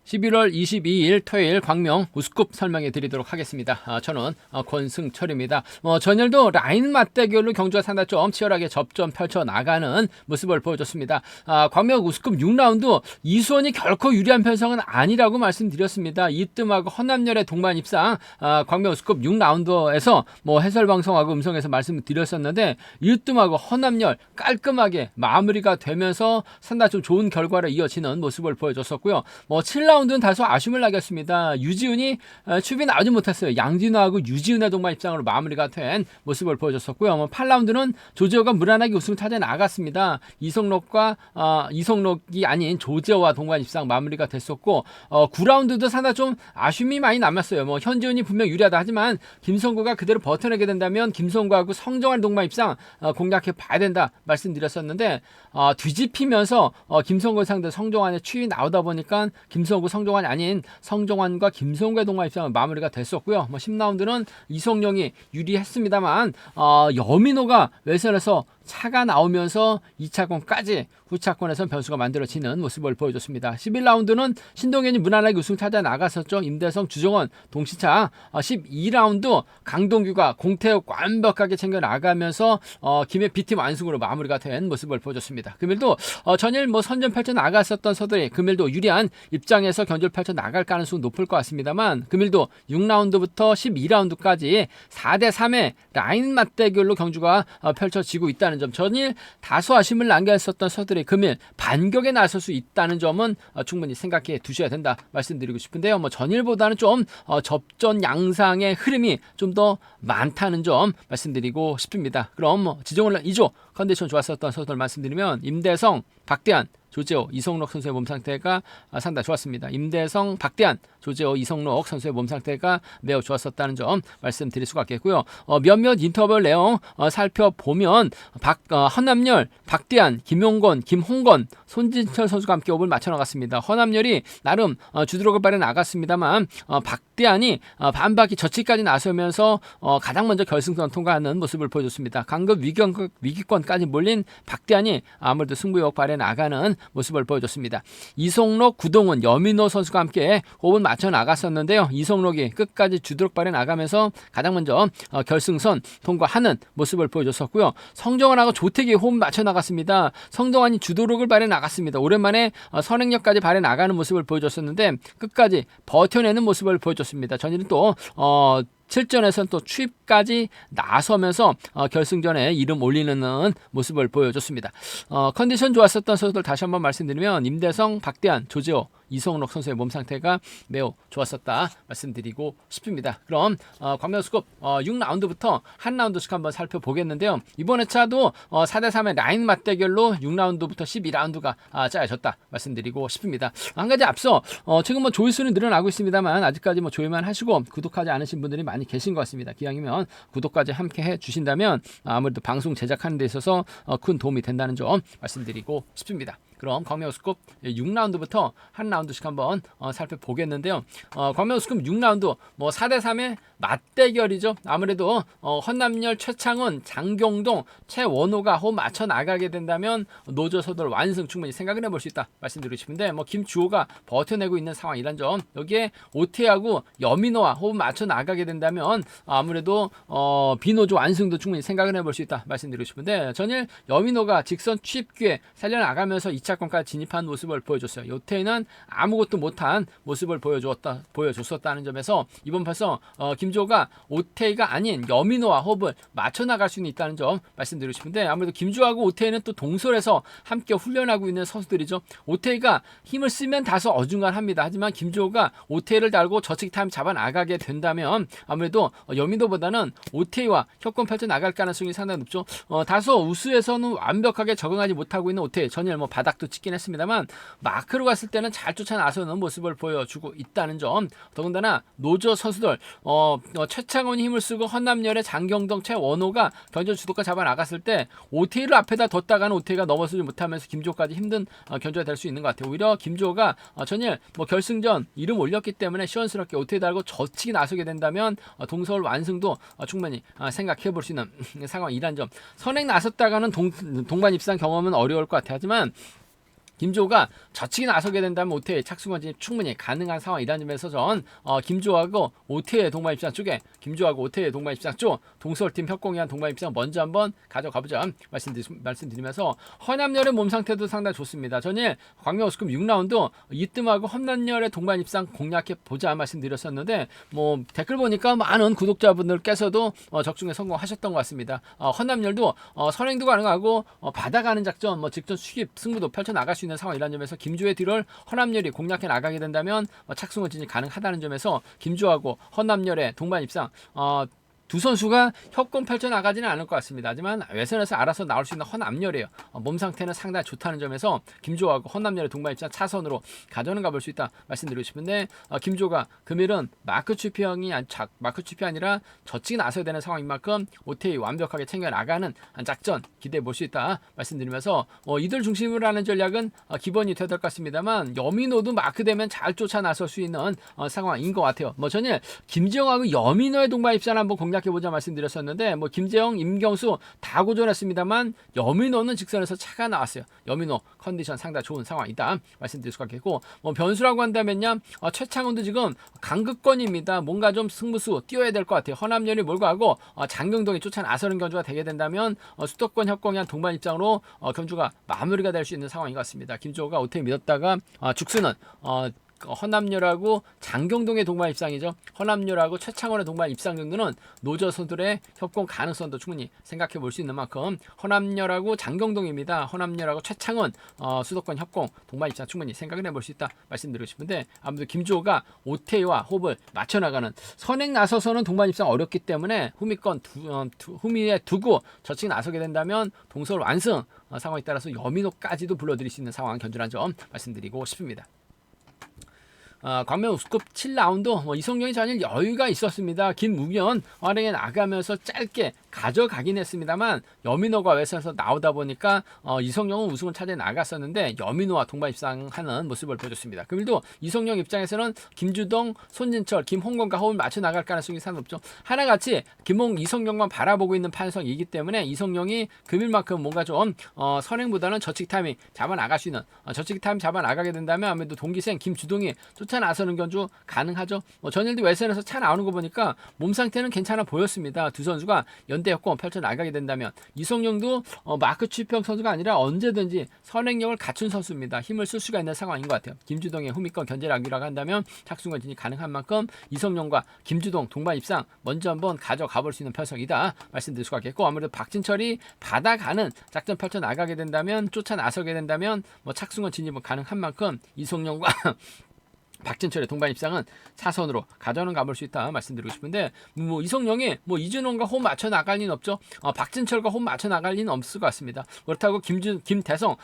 11월 22일 토요일 광명 우스쿱 설명해 드리도록 하겠습니다. 저는 권승철입니다. 전일도 라인 맞대결로 경주가 상당히 좀 치열하게 접전 펼쳐 나가는 모습을 보여줬습니다. 광명 우스쿱 6라운드 이수원이 결코 유리한 편성은 아니라고 말씀드렸습니다. 이뜸하고 허남열의 동반 입상 광명 우스쿱 6라운드에서 해설방송하고 음성에서 말씀드렸었는데 이뜸하고 허남열 깔끔하게 마무리가 되면서 상당히 좀 좋은 결과로 이어지는 모습을 보여줬었고요. 7라운드는 다소 아쉬움을 남겼습니다. 유지훈이 추비 나오지 못했어요. 양진호하고 유지훈의 동반 입장으로 마무리가 된 모습을 보여줬었고요. 8라운드는 조재호가 무난하게 우승 타자 나갔습니다. 이성록이 아닌 조재호와 동반 입상 마무리가 됐었고 9라운드도 상당히 좀 아쉬움이 많이 남았어요. 현지훈이 분명 유리하다 하지만 김성구가 그대로 버텨내게 된다면 김성구하고 성정환 동반 입상 공략해 봐야 된다 말씀드렸었는데 뒤집히면서 김성구 상대 성정환의 추위 나오다 보니까 김성구 성정환이 아닌 성정환과 김성구의 동반 입상은 마무리가 됐었고요. 10라운드는 이성용이 유리했습니다만 여민호가 외선에서 차가 나오면서 2차권까지 후차권에선 변수가 만들어지는 모습을 보여줬습니다. 11라운드는 신동현이 무난하게 우승 타자 나갔었죠. 임대성, 주정원 동시차. 12라운드 강동규가 공태욱 완벽하게 챙겨 나가면서 김해 B팀 완승으로 마무리가 된 모습을 보여줬습니다. 금일도 전일 선전 펼쳐 나갔었던 서들이 금일도 유리한 입장에서 견주를 펼쳐 나갈 가능성이 높을 것 같습니다만 금일도 6라운드부터 12라운드까지 4대3의 라인 맞대결로 경주가 펼쳐지고 있다는 점, 전일 다소 아쉬움을 남겼었던 서들이 금일 반격에 나설 수 있다는 점은 충분히 생각해 두셔야 된다 말씀드리고 싶은데요. 전일보다는 좀 접전 양상의 흐름이 좀 더 많다는 점 말씀드리고 싶습니다. 그럼 지정훈련 2조 컨디션 좋았었던 선수들 말씀드리면 임대성, 박대한, 조재호, 이성록 선수의 몸 상태가 상당히 좋았습니다. 임대성, 박대한, 조재호, 이성록 선수의 몸 상태가 매우 좋았었다는 점 말씀드릴 수가 있겠고요. 몇몇 인터뷰 내용 살펴보면 허남열, 박대한, 김용건, 김홍건, 손진철 선수가 함께 호흡을 맞춰 나갔습니다. 허남열이 나름 주드록을 발휘 나갔습니다만 박대한이 반바퀴 저치까지 나서면서 가장 먼저 결승선 통과하는 모습을 보여줬습니다. 강급 위기권까지 몰린 박대한이 아무래도 승부욕 발휘 나가는 모습을 보여줬습니다. 이성록, 구동훈, 여민호 선수가 함께 호흡을 맞춰 나갔었는데요. 이성록이 끝까지 주도록 발휘 나가면서 가장 먼저 결승선 통과하는 모습을 보여줬었고요. 성정환하고 조택이 호흡 맞춰 나갔습니다. 성정환이 주도력을 발휘 나갔습니다. 오랜만에 선행력까지 발휘 나가는 모습을 보여줬었는데 끝까지 버텨내는 모습을 보여줬습니다. 전일은 또 7전에서는 또 추입까지 나서면서 결승전에 이름 올리는 모습을 보여줬습니다. 컨디션 좋았었던 선수들 다시 한번 말씀드리면 임대성, 박대한, 조재호, 이성록 선수의 몸 상태가 매우 좋았었다 말씀드리고 싶습니다. 그럼 광명 우스쿱 6라운드부터 한 라운드씩 한번 살펴보겠는데요. 이번 회차도 4대3의 라인 맞대결로 6라운드부터 12라운드가 짜여졌다 말씀드리고 싶습니다. 한 가지 앞서 지금 조회수는 늘어나고 있습니다만 아직까지 조회만 하시고 구독하지 않으신 분들이 많이 계신 것 같습니다. 기왕이면 구독까지 함께 해주신다면 아무래도 방송 제작하는 데 있어서 큰 도움이 된다는 점 말씀드리고 싶습니다. 그럼 광명 우스쿱 6라운드부터 한 라운드씩 한번 살펴보겠는데요. 광명 우스쿱 6라운드 4대3의 맞대결이죠. 아무래도 허남열, 최창훈, 장경동, 최원호가 호흡 맞춰 나가게 된다면 노조서들 완승 충분히 생각을 해볼 수 있다 말씀드리고 싶은데 김주호가 버텨내고 있는 상황이란 점, 여기에 오태하고 여민호와 호흡 맞춰 나가게 된다면 아무래도 비노조 완승도 충분히 생각을 해볼 수 있다 말씀드리고 싶은데 전일 여민호가 직선 취입기에 살려나가면서 2차권까지 진입한 모습을 보여줬어요. 요태는 아무것도 못한 모습을 보여줬었다는 점에서 이번 벌써 김주호가 오태이가 아닌 여민호와 호흡을 맞춰 나갈 수 있다는 점 말씀드리고 싶은데 아무래도 김주호하고 오태이는 또 동솔에서 함께 훈련하고 있는 선수들이죠. 오태이가 힘을 쓰면 다소 어중간합니다. 하지만 김주호가 오태이를 달고 저측 타임 잡아 나가게 된다면 아무래도 여민호보다는 오태이와 협권 펼쳐 나갈 가능성이 상당히 높죠. 다소 우수에서는 완벽하게 적응하지 못하고 있는 오태이, 전일 바닥도 찍긴 했습니다만 마크로 갔을 때는 잘 쫓아 나서는 모습을 보여주고 있다는 점, 더군다나 노조 선수들 최창훈이 힘을 쓰고 허남열의 장경동, 최원호가 견제 주도권 잡아 나갔을 때 오태이를 앞에다 뒀다가는 오태이가 넘어서지 못하면서 김주호까지 힘든 견제가 될 수 있는 것 같아요. 오히려 김주호가 전일 결승전 이름 올렸기 때문에 시원스럽게 오태이 달고 저치기 나서게 된다면 동서울 완승도 충분히 생각해 볼 수 있는 상황이란 점. 선행 나섰다가는 동반 입상 경험은 어려울 것 같아요. 하지만 김주호가 젖히기 나서게 된다면 오태의 착수건 진입 충분히 가능한 상황이라는 점에서 전 김주호하고 오태의 동반 입장 쪽에 김주호하고 오태의 동반 입장 쪽 동서울팀 협공위한 동반 입장 먼저 한번 가져가보자 말씀드리면서 허남열의 몸 상태도 상당히 좋습니다. 전일 광명우스컵 6라운드 이뜸하고 험난열의 동반 입장 공략해보자 말씀드렸었는데 뭐 댓글 보니까 많은 구독자분들께서도 적중에 성공하셨던 것 같습니다. 허남열도 선행도 가능하고 받아가는 작전 직전 수입 승부도 펼쳐나갈 수 있는 상황이라는 점에서 김주호의 뒤를 허남열이 공략해 나가게 된다면 착승원 진입 가능하다는 점에서 김주호하고 허남열의 동반 입상 두 선수가 협공 펼쳐나가지는 않을 것 같습니다. 하지만 외선에서 알아서 나올 수 있는 허남열이에요. 몸 상태는 상당히 좋다는 점에서 김주호하고 허남열의 동반 입장 차선으로 가져는 가볼 수 있다 말씀드리고 싶은데 김주호가 금일은 마크 추피형이 아니라 젖히기 나서야 되는 상황인 만큼 오태이 완벽하게 챙겨나가는 작전 기대해 볼 수 있다 말씀드리면서 이들 중심으로 하는 전략은 기본이 되야 될 것 같습니다만 여민호도 마크되면 잘 쫓아 나설 수 있는 상황인 것 같아요. 전일 김지영하고 여민호의 동반 입장 한번 공략해보자 말씀드렸었는데 김재영, 임경수 다 고전했습니다만 여민호는 직선에서 차가 나왔어요. 여민호 컨디션 상당히 좋은 상황이다 말씀드릴 수가 있겠고 변수라고 한다면요 최창훈도 지금 강극권입니다. 뭔가 좀 승부수 띄워야 될 것 같아요. 허남열이 몰고 가고 장경동이 쫓아 나서는 견주가 되게 된다면 수도권 협공한 동반 입장으로 견주가 마무리가 될 수 있는 상황인 것 같습니다. 김주호가 오태에 믿었다가 죽수는 허남열하고 장경동의 동반 입상이죠. 허남열하고 최창원의 동반 입상 정도는 노저선들의 협공 가능성도 충분히 생각해 볼 수 있는 만큼 허남열하고 장경동입니다. 허남열하고 최창원 수도권 협공 동반 입상 충분히 생각을 해볼 수 있다 말씀드리고 싶은데 아무래도 김주호가 오태와 호흡을 맞춰나가는 선행 나서서는 동반 입상 어렵기 때문에 후미권 후미에 두고 저측 나서게 된다면 동서울 완승 상황에 따라서 여민호까지도 불러들일 수 있는 상황 견주란 점 말씀드리고 싶습니다. 광명우스컵 7라운드 이성용이 전일 여유가 있었습니다. 김무현 활행에 나가면서 짧게 가져가긴 했습니다만 여민호가 외선에서 나오다 보니까 이성용은 우승을 차지해 나갔었는데 여민호와 동반 입상하는 모습을 보여줬습니다. 금일도 이성용 입장에서는 김주동, 손진철, 김홍건과 호흡을 맞춰 나갈 가능성이 상당히 높죠. 하나같이 이성용만 바라보고 있는 판성이기 때문에 이성용이 금일만큼 뭔가 좀 선행보다는 저측 타이밍 잡아나갈 수 있는 저측 타이밍 잡아나가게 된다면 아무래도 동기생 김주동이 쫓아 나서는 견주 가능하죠. 전일도 외선에서 차 나오는 거 보니까 몸 상태는 괜찮아 보였습니다. 두 선수가 연대 협공 펼쳐 나가게 된다면 이성용도 마크 취평 선수가 아니라 언제든지 선행력을 갖춘 선수입니다. 힘을 쓸 수가 있는 상황인 것 같아요. 김주동의 후미권 견제라기라고 한다면 착승권 진입 가능한 만큼 이성용과 김주동 동반 입상 먼저 한번 가져가 볼 수 있는 편성이다 말씀드릴 수가 있겠고 아무래도 박진철이 받아가는 작전 펼쳐 나가게 된다면 쫓아 나서게 된다면 착승권 진입은 가능한 만큼 이성용과 박진철의 동반 입상은 차선으로 가져는 가볼 수 있다 말씀드리고 싶은데 이성용이 이준원과 호흡 맞춰 나갈 리는 없죠. 박진철과 호흡 맞춰 나갈 리는 없을 것 같습니다. 그렇다고 임대성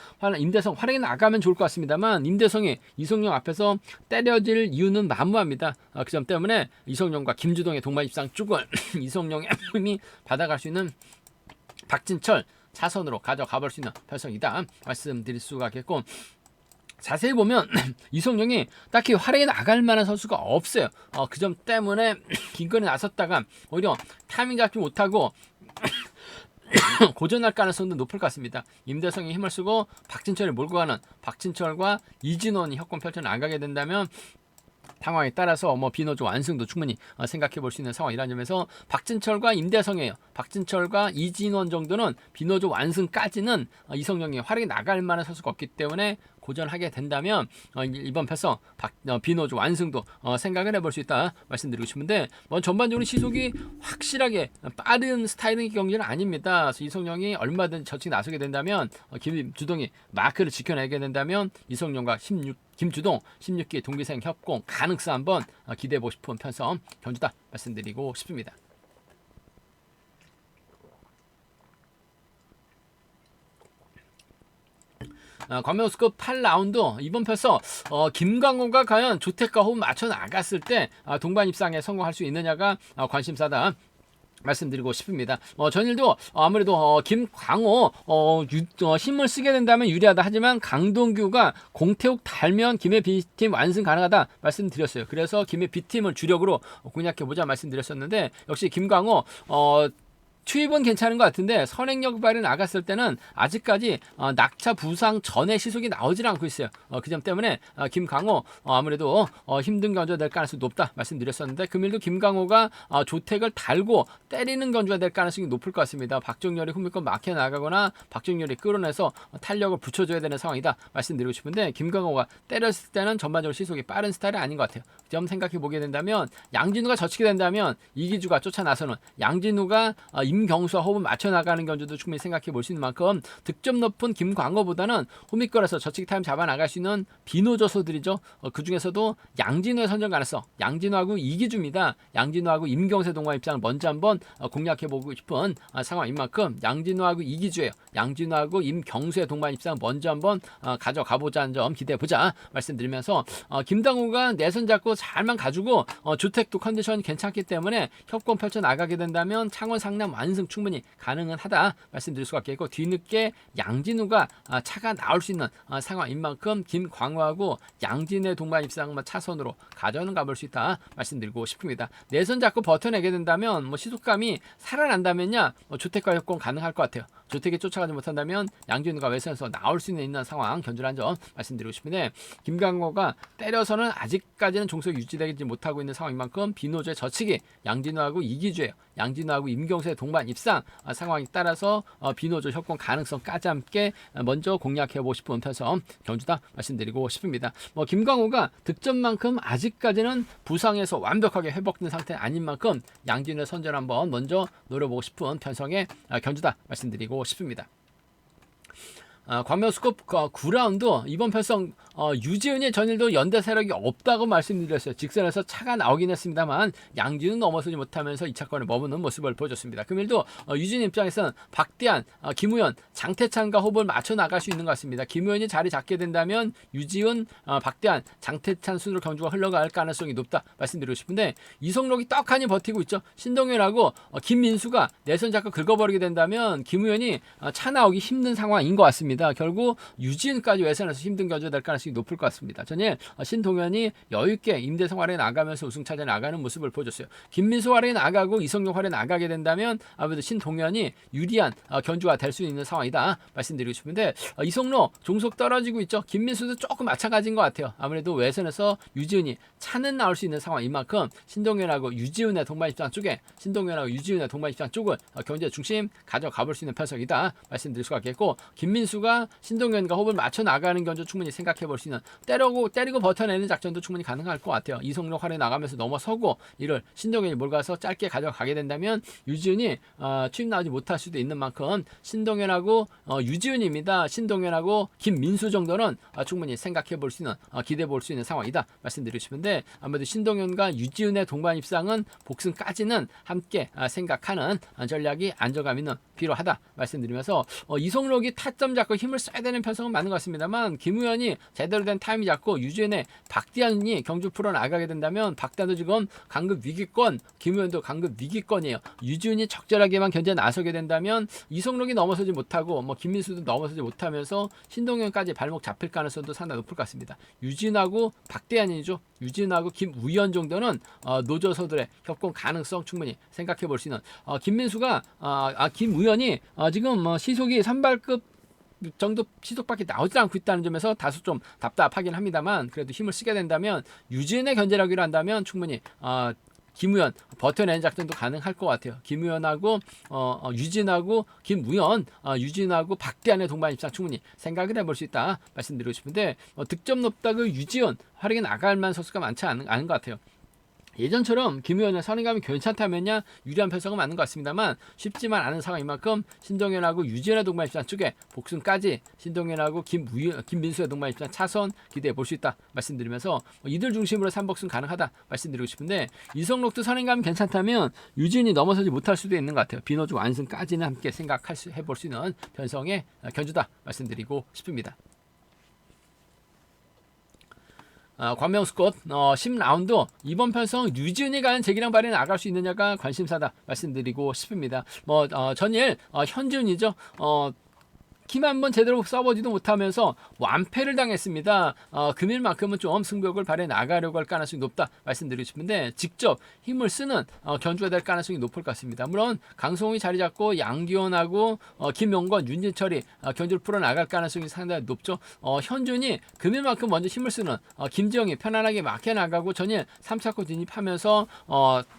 활용해 나가면 좋을 것 같습니다만 임대성이 이성용 앞에서 때려질 이유는 만무합니다. 그 점 때문에 이성용과 김주동의 동반 입상 쪽을 이성용의 힘이 받아갈 수 있는 박진철 차선으로 가져가 볼 수 있는 편성이다 말씀드릴 수가 있겠고 자세히 보면 이성용이 딱히 활약에 나갈 만한 선수가 없어요. 그 점 때문에 긴건에 나섰다가 오히려 타이밍 잡지 못하고 고전할 가능성도 높을 것 같습니다. 임대성이 힘을 쓰고 박진철을 몰고 가는 박진철과 이진원이 협공 펼쳐 나가게 된다면 상황에 따라서 비노조 완승도 충분히 생각해 볼 수 있는 상황이라는 점에서 박진철과 임대성이에요. 박진철과 이진원 정도는 비노조 완승까지는 이성용이 활약에 나갈 만한 선수가 없기 때문에 고전하게 된다면 이번 편성 비노조 완승도 생각을 해볼 수 있다 말씀드리고 싶은데 전반적으로 시속이 확실하게 빠른 스타일의 경기는 아닙니다. 그래서 이성용이 얼마든지 저측 나서게 된다면 김주동이 마크를 지켜내게 된다면 이성용과 김주동 16기 동기생 협공 가능성 한번 기대해보고 싶은 편성 견주다 말씀드리고 싶습니다. 광명우스컵 8라운드 이번 편서 김광호가 과연 조택과 호흡 맞춰 나갔을 때 동반 입상에 성공할 수 있느냐가 관심사다 말씀드리고 싶습니다. 전일도 아무래도 김광호 힘을 쓰게 된다면 유리하다 하지만 강동규가 공태욱 달면 김해 B팀 완승 가능하다 말씀드렸어요. 그래서 김해 B팀을 주력으로 공략해보자 말씀드렸었는데 역시 김광호 추입은 괜찮은 것 같은데 선행력 발이 나갔을 때는 아직까지 낙차 부상 전에 시속이 나오질 않고 있어요. 그 점 때문에 김강호 아무래도 힘든 견주가 될 가능성이 높다 말씀드렸었는데 금일도 김강호가 조택을 달고 때리는 견주가 될 가능성이 높을 것 같습니다. 박정열이 후미권 막혀 나가거나 박정열이 끌어내서 탄력을 붙여줘야 되는 상황이다 말씀드리고 싶은데 김강호가 때렸을 때는 전반적으로 시속이 빠른 스타일이 아닌 것 같아요. 그 점 생각해 보게 된다면 양진우가 젖히게 된다면 이기주가 쫓아 나서는 양진우가 임경수와 호흡을 맞춰 나가는 견주도 충분히 생각해 볼 수 있는 만큼 득점 높은 김광호보다는 호미권에서 저치기 타임 잡아 나갈 수 있는 비노조소들이죠. 그 중에서도 양진우의 선정 가능성, 양진우하고 이기주입니다. 양진우하고 임경수의 동반 입장을 먼저 한번 공략해 보고 싶은 상황인 만큼 양진우하고 이기주예요. 양진우하고 임경수의 동반 입장 먼저 한번 가져가 보자는 점 기대해 보자 말씀드리면서 김당우가 내선 잡고 잘만 가지고 주택도 컨디션이 괜찮기 때문에 협공 펼쳐 나가게 된다면 창원 상남 완승 충분히 가능은 하다 말씀드릴 수가 있겠고 뒤늦게 양진우가 차가 나올 수 있는 상황인 만큼 김광호하고 양진의 동반 입상 차선으로 가져는 가볼 수 있다 말씀드리고 싶습니다. 내선 잡고 버텨내게 된다면 시속감이 살아난다면야 주택과 협공 가능할 것 같아요. 주택에 쫓아가지 못한다면 양진우가 외선에서 나올 수 있는 상황 견주란 점 말씀드리고 싶은데 김강호가 때려서는 아직까지는 종속 유지되지 못하고 있는 상황인 만큼 비노조의 저치기 양진우하고 이기주예요. 양진우하고 임경수의 동반 입상 상황에 따라서 비노조 협공 가능성까지 함께 먼저 공략해보고 싶은 편성 견주다 말씀드리고 싶습니다. 김강호가 득점만큼 아직까지는 부상에서 완벽하게 회복된 상태 아닌 만큼 양진우의 선전 한번 먼저 노려보고 싶은 편성의 견주다 말씀드리고 싶습니다. 광명스컵 9라운드 이번 편성 유지은의 전일도 연대 세력이 없다고 말씀드렸어요. 직선에서 차가 나오긴 했습니다만 양진은 넘어서지 못하면서 2차권에 머무는 모습을 보여줬습니다. 금일도 유진 입장에서는 박대한, 김우현, 장태찬과 호흡을 맞춰 나갈 수 있는 것 같습니다. 김우현이 자리 잡게 된다면 유지은, 박대한, 장태찬 순으로 경주가 흘러갈 가능성이 높다 말씀드리고 싶은데 이성록이 떡하니 버티고 있죠. 신동현하고 김민수가 내선 잡고 긁어버리게 된다면 김우현이 차 나오기 힘든 상황인 것 같습니다. 결국 유지은까지 외선에서 힘든 견주가 될 가능성이 높을 것 같습니다. 전일 신동현이 여유있게 임대성 활에 나가면서 우승 차지해 나가는 모습을 보여줬어요. 김민수 활에 나가고 이성용 활에 나가게 된다면 아무래도 신동현이 유리한 견주가 될 수 있는 상황이다 말씀드리고 싶은데 이성록 종속 떨어지고 있죠. 김민수도 조금 마찬가지인 것 같아요. 아무래도 외선에서 유지은이 차는 나올 수 있는 상황인 만큼 신동현하고 유지은의 동반 입장 쪽에 신동현하고 유지은의 동반 입장 쪽을 경제 중심 가져가 볼 수 있는 편성이다 말씀드릴 수가 있겠고 김민수가 신동현과 호흡을 맞춰 나가는 견주 충분히 생각해 볼 수 있는 때리고 버텨내는 작전도 충분히 가능할 것 같아요. 이성록 활에 나가면서 넘어서고 이를 신동현이 몰가서 짧게 가져가게 된다면 유지은이 취임 나오지 못할 수도 있는 만큼 신동현하고 유지은입니다. 신동현하고 김민수 정도는 충분히 생각해 볼 수 있는 기대해 볼 수 있는 상황이다 말씀드리고 싶은데 아무래도 신동현과 유지은의 동반 입상은 복승까지는 함께 생각하는 전략이 안정감 있는 필요하다 말씀드리면서 이성록이 타점 잡고 힘을 써야 되는 편성은 맞는 것 같습니다만 김우현이 제대로 된 타임이 잡고 유지은의 박대한이 경주 풀어 나가게 된다면 박대한도 지금 강급 위기권, 김우현도 강급 위기권이에요. 유지은이 적절하게만 견제 나서게 된다면 이성록이 넘어서지 못하고 김민수도 넘어서지 못하면서 신동현까지 발목 잡힐 가능성도 상당히 높을 것 같습니다. 유진하고 박대한이죠. 유진하고 김우현 정도는 노조서들의 협공 가능성 충분히 생각해 볼 수 있는 김민수가 김우현이 지금 시속이 선발급 정도 시속밖에 나오지 않고 있다는 점에서 다소 좀 답답하긴 합니다만 그래도 힘을 쓰게 된다면 유진의 견제라기로 한다면 충분히 김우현 버텨내는 작전도 가능할 것 같아요. 김우현하고 유진하고 김우현, 유진하고 박대한의 동반 입상 충분히 생각을 해볼 수 있다 말씀드리고 싶은데 득점 높다고 유지은 활약에 나갈 만한 선수가 많지 않은 것 같아요. 예전처럼 김우현의 선행감이 괜찮다면야 유리한 편성은 맞는 것 같습니다만 쉽지만 않은 상황인 만큼 신동현하고 유지현의 동반 입장 쪽에 복승까지 신동현하고 김민수의 동반 입장 차선 기대해 볼 수 있다 말씀드리면서 이들 중심으로 3복승 가능하다 말씀드리고 싶은데 이성록도 선행감이 괜찮다면 유지현이 넘어서지 못할 수도 있는 것 같아요. 비노조 완승까지는 함께 해볼 수 있는 편성의 견주다 말씀드리고 싶습니다. 광명스꽃 10라운드 이번 편성 유지은이 과연 재기량 발휘에 나갈 수 있느냐가 관심사다 말씀드리고 싶습니다. 전일 현준이죠. 힘 한번 제대로 써보지도 못하면서 완패를 당했습니다. 금일만큼은 좀 승부욕을 발휘해 나가려고 할 가능성이 높다 말씀드리고 싶은데 직접 힘을 쓰는 견주가 될 가능성이 높을 것 같습니다. 물론 강성웅이 자리 잡고 양기원하고 김용건, 윤진철이 견주를 풀어나갈 가능성이 상당히 높죠. 현준이 금일만큼 먼저 힘을 쓰는 김지영이 편안하게 막혀나가고 전일 3차코 진입하면서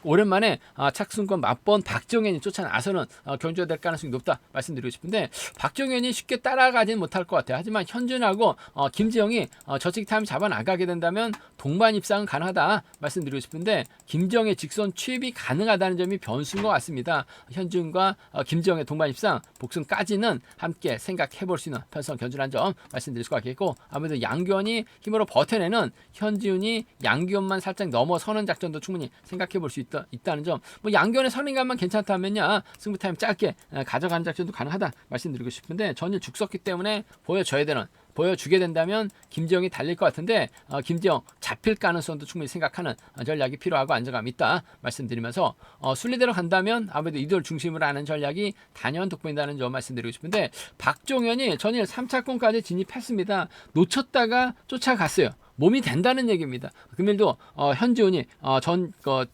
오랜만에 착승권 맛본 박정현이 쫓아 나서는 견주가 될 가능성이 높다 말씀드리고 싶은데 박정현이 쉽게 따라가지는 못할 것 같아요. 하지만 현준하고 김지영이 저치기 타임 잡아 나가게 된다면 동반 입상은 가능하다 말씀드리고 싶은데 김지영의 직선 취입이 가능하다는 점이 변수인 것 같습니다. 현준과 김지영의 동반 입상 복승까지는 함께 생각해 볼 수 있는 편성 견주라는 점 말씀드릴 수가 있겠고 아무래도 양기원이 힘으로 버텨내는 현지훈이 양기원만 살짝 넘어서는 작전도 충분히 생각해 볼 수 있다는 점. 뭐 양기원의 선행감만 괜찮다면야 승부 타임 짧게 가져가는 작전도 가능하다 말씀드리고 싶은데 전일 죽었기 때문에 보여주게 된다면 김지영이 달릴 것 같은데 김지영 잡힐 가능성도 충분히 생각하는 전략이 필요하고 안정감이 있다 말씀드리면서 순리대로 간다면 아무래도 이들 중심으로 하는 전략이 단연 돋보인다는 점 말씀드리고 싶은데 박종현이 전일 3차권까지 진입했습니다. 놓쳤다가 쫓아갔어요. 몸이 된다는 얘기입니다. 금일도 현지훈이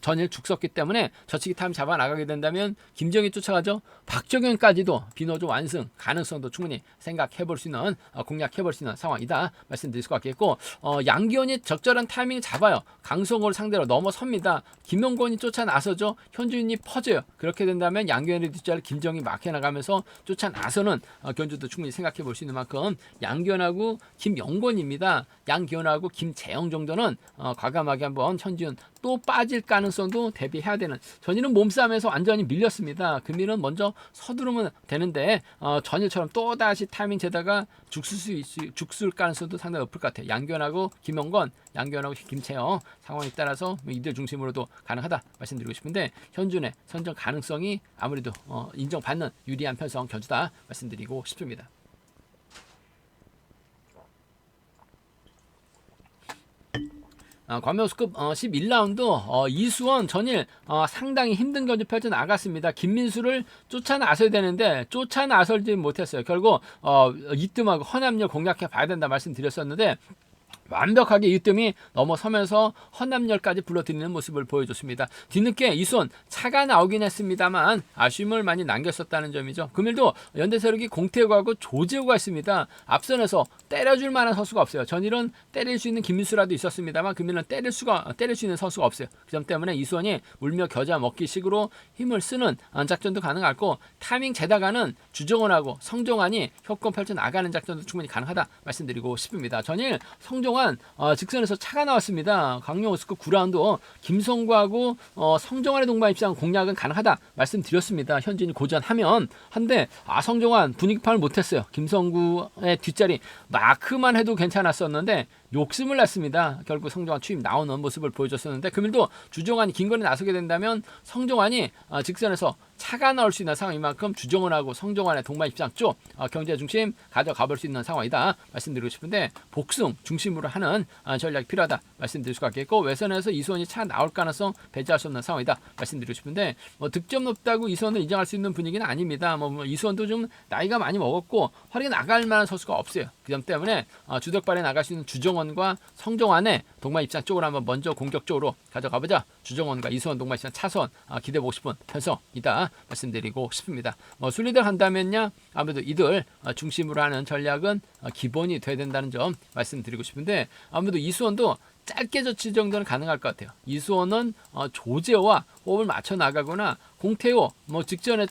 전일 죽었기 때문에 저치기 타임 잡아 나가게 된다면 김정희 쫓아가죠. 박정현까지도 비노조 완승 가능성도 충분히 생각해 볼 수 있는 공략해 볼 수 있는 상황이다 말씀드릴 수가 있겠고 양기원이 적절한 타이밍을 잡아요. 강성호를 상대로 넘어섭니다. 김용건이 쫓아 나서죠. 현지훈이 퍼져요. 그렇게 된다면 양기원의 뒷자리를 김정희 막혀 나가면서 쫓아 나서는 견주도 충분히 생각해 볼 수 있는 만큼 양기원하고 김영건입니다. 양기원하고 김재영 정도는 과감하게 한번 현지훈 또 빠질 가능성도 대비해야 되는 전일은 몸싸움에서 완전히 밀렸습니다. 금일은 먼저 서두르면 되는데 전일처럼 또 다시 타이밍 재다가 죽을 가능성도 상당히 높을 것 같아요. 양기원하고 김영건, 양기원하고 김채영 상황에 따라서 이들 중심으로도 가능하다 말씀드리고 싶은데 현준의 선정 가능성이 아무래도 인정받는 유리한 편성 견주다 말씀드리고 싶습니다. 관명수급 11라운드 이수원 전일 상당히 힘든 견주 펼쳐 나갔습니다. 김민수를 쫓아 나서야 되는데 쫓아 나설지 못했어요. 결국 이뜸하고 허남열 공략해 봐야 된다 말씀드렸었는데 완벽하게 이뜸이 넘어서면서 허남열까지 불러들이는 모습을 보여줬습니다. 뒤늦게 이수원 차가 나오긴 했습니다만 아쉬움을 많이 남겼었다는 점이죠. 금일도 연대세력이 공태우하고 조재우가 있습니다. 앞선에서 때려줄 만한 선수가 없어요. 전일은 때릴 수 있는 김민수라도 있었습니다만 금일은 때릴 수 있는 선수가 없어요. 그 점 때문에 이수원이 울며 겨자 먹기 식으로 힘을 쓰는 작전도 가능하고 타이밍 재다가는 주정원하고 성종환이 협공 펼쳐 나가는 작전도 충분히 가능하다 말씀드리고 싶습니다. 전일 성종환 직선에서 차가 나왔습니다. 강용호스급 9라운드 김성구하고 성종환의 동반 입상 공략은 가능하다 말씀드렸습니다. 현진이 고전하면 한데 성종환 분위기 파악을 못했어요. 김성구의 뒷자리 마크만 해도 괜찮았었는데 욕심을 냈습니다. 결국 성종환 추임 나오는 모습을 보여줬었는데 금일도 주정환이 긴거리 나서게 된다면 성종환이 직선에서 차가 나올 수 있는 상황인 만큼 주정환하고 성종환의 동반 입장 쪽 경제 중심 가져가 볼 수 있는 상황이다 말씀드리고 싶은데 복승 중심으로 하는 전략이 필요하다 말씀드릴 수가 있겠고 외선에서 이수원이 차 나올 가능성 배제할 수 없는 상황이다 말씀드리고 싶은데 득점 높다고 이수원을 인정할 수 있는 분위기는 아닙니다. 이수원도 좀 나이가 많이 먹었고 활약이 나갈 만한 선수가 없어요. 그 점 때문에 주덕발에 나갈 수 있는 주정원과 성종환의 동반 입장 쪽으로 한번 먼저 공격적으로 가져가보자. 주정원과 이수원 동반 입장 차선 기대보고 싶은 편성이다 말씀드리고 싶습니다. 순리대로 한다면요 아무래도 이들 중심으로 하는 전략은 기본이 돼야 된다는 점 말씀드리고 싶은데 아무래도 이수원도 짧게 저치 정도는 가능할 것 같아요. 이수원은 조재호와 호흡을 맞춰 나가거나 공태호 직전에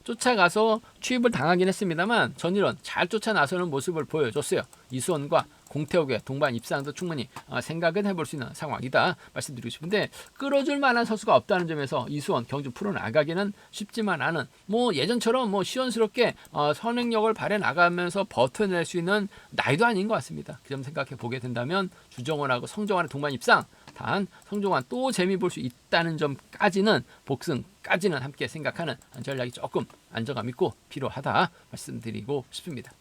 쫓아가서 취입을 당하긴 했습니다만 전일은 잘 쫓아 나서는 모습을 보여줬어요. 이수원과 공태욱의 동반 입상도 충분히 생각은 해볼 수 있는 상황이다 말씀드리고 싶은데 끌어줄 만한 선수가 없다는 점에서 이수원 경주 풀어나가기는 쉽지만 않은 예전처럼 시원스럽게 선행력을 발휘 나가면서 버텨낼 수 있는 나이도 아닌 것 같습니다. 그 점 생각해 보게 된다면 주정원하고 성종환의 동반 입상 단 성종환 또 재미 볼 수 있다는 점까지는 복승까지는 함께 생각하는 전략이 조금 안정감 있고 필요하다 말씀드리고 싶습니다.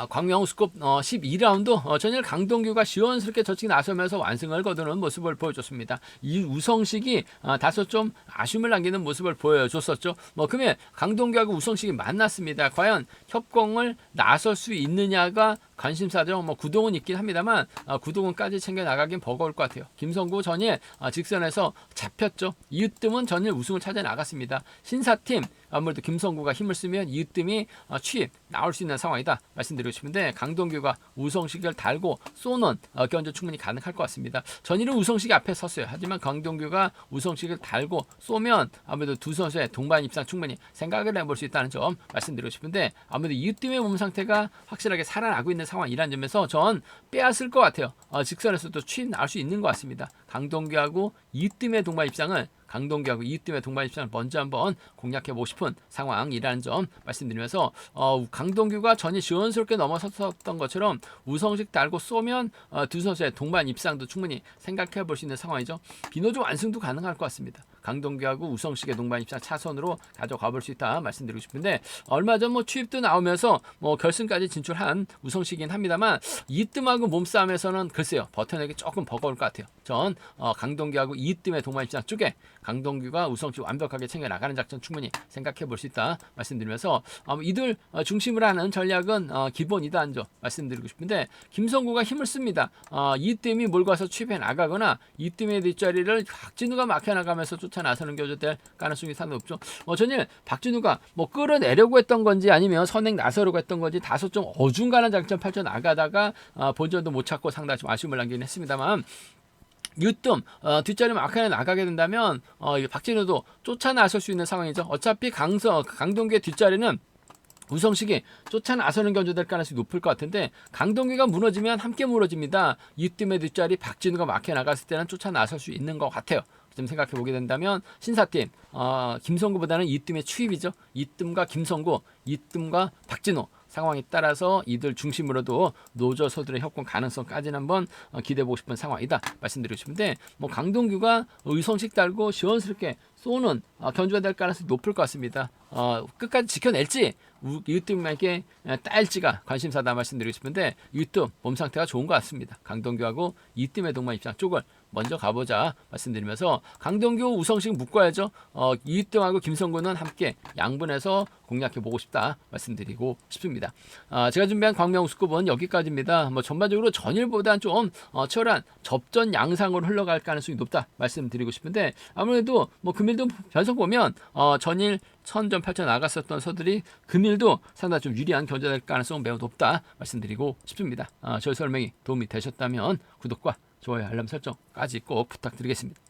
광명스컵 12라운드 전일 강동규가 시원스럽게 저치기 나서면서 완승을 거두는 모습을 보여줬습니다. 이 우성식이 다소 좀 아쉬움을 남기는 모습을 보여줬었죠. 그러면 강동규하고 우성식이 만났습니다. 과연 협공을 나설 수 있느냐가 관심사죠. 구동은 있긴 합니다만 구동은까지 챙겨 나가긴 버거울 것 같아요. 김성구 전일 직선에서 잡혔죠. 이으뜸은 전일 우승을 찾아 나갔습니다. 신사팀 아무래도 김성구가 힘을 쓰면 이으뜸이 취입 나올 수 있는 상황이다 말씀드리고 싶은데, 강동규가 우성식을 달고 쏘는 견제 충분히 가능할 것 같습니다. 전일은 우성식이 앞에 섰어요. 하지만 강동규가 우성식을 달고 쏘면 아무래도 두 선수의 동반 입상 충분히 생각을 해볼 수 있다는 점 말씀드리고 싶은데, 아무래도 이으뜸의 몸 상태가 확실하게 살아나고 있는 상황이라는 점에서 전 빼앗을 것 같아요. 직선에서도 취입 나올 수 있는 것 같습니다. 강동규하고 이으뜸의 동반 입상을 먼저 한번 공략해보고 싶은 상황이라는 점 말씀드리면서, 강동규가 전이 시원스럽게 넘어섰던 것처럼 우성식 달고 쏘면 두 선수의 동반 입상도 충분히 생각해볼 수 있는 상황이죠. 비노조 완승도 가능할 것 같습니다. 강동규하고 우성식의 동반 입상 차선으로 가져가 볼 수 있다 말씀드리고 싶은데, 얼마 전 취입도 나오면서 결승까지 진출한 우성식이긴 합니다만, 이뜸하고 몸싸움에서는 글쎄요, 버텨내기 조금 버거울 것 같아요. 전 강동규하고 이뜸의 동반 입상 쪽에 강동규가 우성식 완벽하게 챙겨 나가는 작전 충분히 생각해 볼 수 있다 말씀드리면서, 이들 중심으로 하는 전략은 기본이다 한 점 말씀드리고 싶은데, 김성구가 힘을 씁니다. 이뜸이 몰고 와서 취입해 나가거나 이뜸의 뒷자리를 박진우가 막혀 나가면서 쫓아 나서는 교조될 가능성이 상당히 높죠. 전일 박진우가 끌어내려고 했던 건지 아니면 선행 나서려고 했던 건지 다소 좀 어중간한 작전 펼쳐 나가다가 본전도 못 찾고 상당히 좀 아쉬움을 남기긴 했습니다만, 유뜸 뒷자리 막판에 나가게 된다면 박진우도 쫓아 나설 수 있는 상황이죠. 어차피 강동규의 뒷자리는 우성식이 쫓아 나서는 견제될 가능성이 높을 것 같은데, 강동규가 무너지면 함께 무너집니다. 이뜸의 뒷자리 박진우가 막혀 나갔을 때는 쫓아 나설 수 있는 것 같아요. 좀 생각해 보게 된다면 신사팀 김성구보다는 이뜸의 추입이죠. 이뜸과 김성구, 이뜸과 박진우 상황에 따라서 이들 중심으로도 노조서들의 협공 가능성까지는 한번 기대해보고 싶은 상황이다 말씀드리고 싶은데, 강동규가 의성식 달고 시원스럽게 쏘는 견주가 될 가능성이 높을 것 같습니다. 끝까지 지켜낼지 이으뜸에게 딸지가 관심사다 말씀드리고 싶은데, 이으뜸 몸 상태가 좋은 것 같습니다. 강동규하고 이뜸의 동반 입장 쪽을 먼저 가보자 말씀드리면서, 강동규 우성식 묶어야죠. 이으뜸하고 김성구는 함께 양분해서 공략해보고 싶다 말씀드리고 싶습니다. 제가 준비한 광명우스컵은 여기까지입니다. 전반적으로 전일보다는 좀 치열한 접전 양상으로 흘러갈 가능성이 높다 말씀드리고 싶은데, 아무래도 금일도 변성 보면 전일 1000점 8천 나갔었던 서들이 금일도 상당히 좀 유리한 견제될 가능성은 매우 높다 말씀드리고 싶습니다. 저희 설명이 도움이 되셨다면 구독과 좋아요, 알람 설정까지 꼭 부탁드리겠습니다.